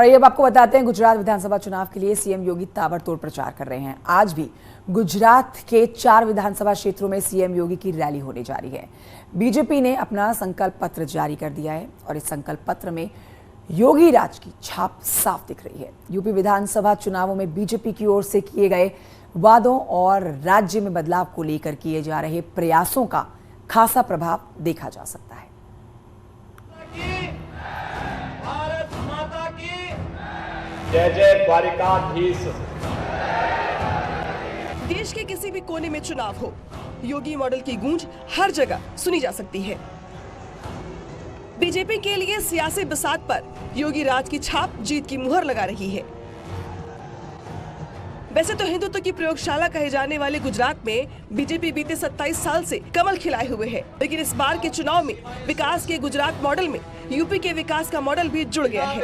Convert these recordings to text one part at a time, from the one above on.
और ये अब आपको बताते हैं, गुजरात विधानसभा चुनाव के लिए सीएम योगी ताबड़तोड़ प्रचार कर रहे हैं। आज भी गुजरात के 4 विधानसभा क्षेत्रों में सीएम योगी की रैली होने जा रही है। बीजेपी ने अपना संकल्प पत्र जारी कर दिया है और इस संकल्प पत्र में योगी राज की छाप साफ दिख रही है। यूपी विधानसभा चुनावों में बीजेपी की ओर से किए गए वादों और राज्य में बदलाव को लेकर किए जा रहे प्रयासों का खासा प्रभाव देखा जा सकता है। जय जय द्वारिकाधीश। देश के किसी भी कोने में चुनाव हो, योगी मॉडल की गूंज हर जगह सुनी जा सकती है। बीजेपी के लिए सियासी बिसात पर योगी राज की छाप जीत की मुहर लगा रही है। वैसे तो हिंदुत्व की प्रयोगशाला कहे जाने वाले गुजरात में बीजेपी बीते 27 साल से कमल खिलाए हुए है, लेकिन इस बार के चुनाव में विकास के गुजरात मॉडल में यूपी के विकास का मॉडल भी जुड़ गया है,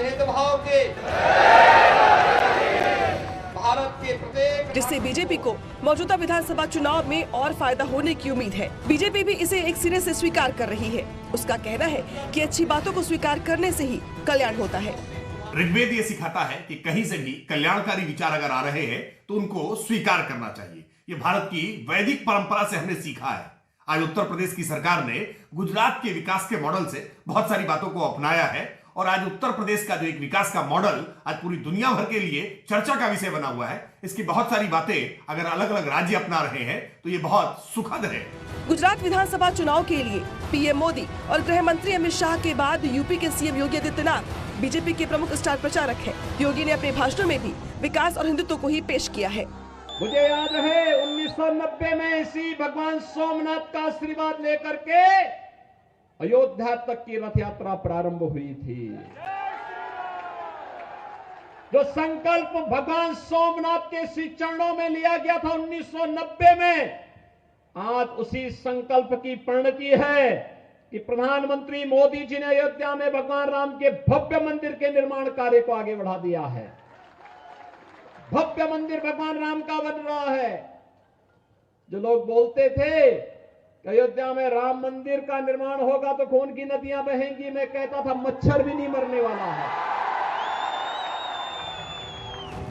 जिससे बीजेपी को मौजूदा विधानसभा चुनाव में और फायदा होने की उम्मीद है। बीजेपी भी इसे एक सिरे से स्वीकार कर रही है। उसका कहना है कि अच्छी बातों को स्वीकार करने से ही कल्याण होता है। ऋग्वेद ये सिखाता है कि कहीं से भी कल्याणकारी विचार अगर आ रहे हैं तो उनको स्वीकार करना चाहिए। ये भारत की वैदिक परंपरा से हमने सीखा है। आज उत्तर प्रदेश की सरकार ने गुजरात के विकास के मॉडल से बहुत सारी बातों को अपनाया है और आज उत्तर प्रदेश का जो एक विकास का मॉडल आज पूरी दुनिया भर के लिए चर्चा का विषय बना हुआ है। इसकी बहुत सारी बातें अगर अलग अलग राज्य अपना रहे हैं तो ये बहुत सुखद है। गुजरात विधानसभा चुनाव के लिए पीएम मोदी और गृह मंत्री अमित शाह के बाद यूपी के सीएम योगी आदित्यनाथ बीजेपी के प्रमुख स्टार प्रचारक हैं। योगी ने अपने भाषणों में भी विकास और हिंदुत्व को ही पेश किया है। मुझे याद है 1990 में इसी भगवान सोमनाथ का आशीर्वाद लेकर के अयोध्या तक की रथ यात्रा प्रारंभ हुई थी। जो संकल्प भगवान सोमनाथ के श्री चरणों में लिया गया था 1990 में, आज उसी संकल्प की परिणति है कि प्रधानमंत्री मोदी जी ने अयोध्या में भगवान राम के भव्य मंदिर के निर्माण कार्य को आगे बढ़ा दिया है। भव्य मंदिर भगवान राम का बन रहा है। जो लोग बोलते थे कि अयोध्या में राम मंदिर का निर्माण होगा तो खून की नदियां बहेंगी, मैं कहता था मच्छर भी नहीं मरने वाला है।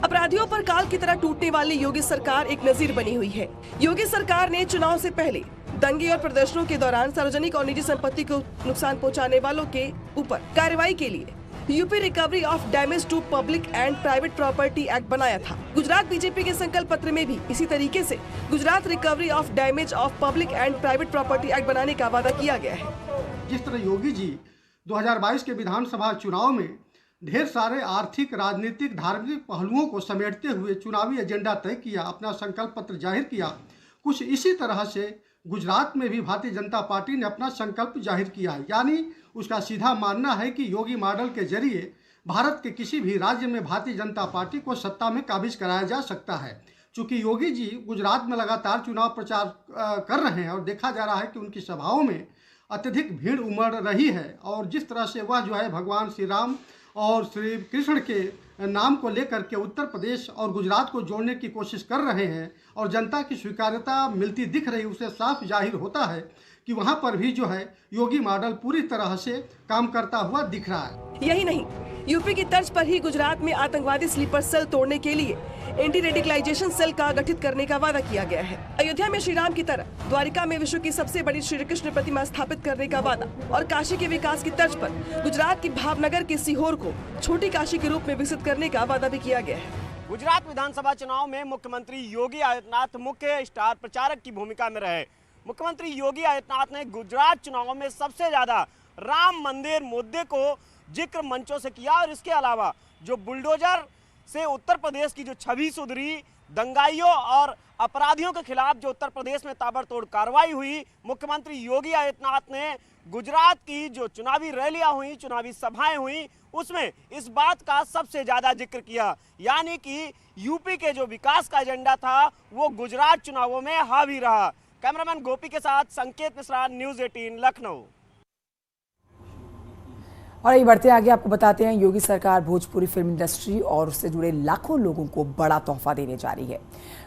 अपराधियों पर काल की तरह टूटने वाली योगी सरकार एक नजीर बनी हुई है। योगी सरकार ने चुनाव से पहले दंगे और प्रदर्शनों के दौरान सार्वजनिक और निजी संपत्ति को नुकसान पहुंचाने वालों के ऊपर कार्रवाई के लिए UP recovery of damage to public and private property act बनाया था। गुजरात बीजेपी के संकल्प पत्र में भी इसी तरीके से Gujarat recovery of damage of public and private property act बनाने का वादा किया गया है। जिस तरह योगी जी 2022 के विधानसभा चुनाव में ढेर सारे आर्थिक, राजनीतिक, धार्मिक पहलुओं को समेटते हुए चुनावी एजेंडा तय किया, अपना संकल्प पत्र जाहिर किया, कुछ इसी तरह से गुजरात में भी भारतीय जनता पार्टी ने अपना संकल्प जाहिर किया है। यानी उसका सीधा मानना है कि योगी मॉडल के जरिए भारत के किसी भी राज्य में भारतीय जनता पार्टी को सत्ता में काबिज कराया जा सकता है। चूँकि योगी जी गुजरात में लगातार चुनाव प्रचार कर रहे हैं और देखा जा रहा है कि उनकी सभाओं में अत्यधिक भीड़ उमड़ रही है और जिस तरह से वह जो है भगवान श्री राम और श्री कृष्ण के नाम को लेकर के उत्तर प्रदेश और गुजरात को जोड़ने की कोशिश कर रहे हैं और जनता की स्वीकार्यता मिलती दिख रही, उससे साफ जाहिर होता है कि वहां पर भी जो है योगी मॉडल पूरी तरह से काम करता हुआ दिख रहा है। यही नहीं, यूपी की तर्ज पर ही गुजरात में आतंकवादी स्लीपर सेल तोड़ने के लिए एंटी रेडिकलाइजेशन सेल का गठित करने का वादा किया गया है। अयोध्या में श्री राम की तरह द्वारिका में विश्व की सबसे बड़ी श्री कृष्ण प्रतिमा स्थापित करने का वादा और काशी के विकास की तर्ज पर गुजरात की भावनगर के सीहोर को छोटी काशी के रूप में विकसित करने का वादा भी किया गया है। गुजरात विधानसभा चुनाव में मुख्यमंत्री योगी आदित्यनाथ मुख्य स्टार प्रचारक की भूमिका में रहे। मुख्यमंत्री योगी आदित्यनाथ ने गुजरात चुनाव में सबसे ज्यादा राम मंदिर मुद्दे को जिक्र मंचों से किया और इसके अलावा जो बुलडोजर से उत्तर प्रदेश की जो छवि सुधरी, दंगाइयों और अपराधियों के खिलाफ जो उत्तर प्रदेश में ताबड़तोड़ कार्रवाई हुई, मुख्यमंत्री योगी आदित्यनाथ ने गुजरात की जो चुनावी रैलियां हुई, चुनावी सभाएं हुई, उसमें इस बात का सबसे ज्यादा जिक्र किया। यानी कि यूपी के जो विकास का एजेंडा था वो गुजरात चुनावों में हावी रहा। कैमरामैन गोपी के साथ संकेत मिश्रा, न्यूज़ 18 लखनऊ। और ये बढ़ते आगे आपको बताते हैं, योगी सरकार भोजपुरी फिल्म इंडस्ट्री और उससे जुड़े लाखों लोगों को बड़ा तोहफा देने जा रही है।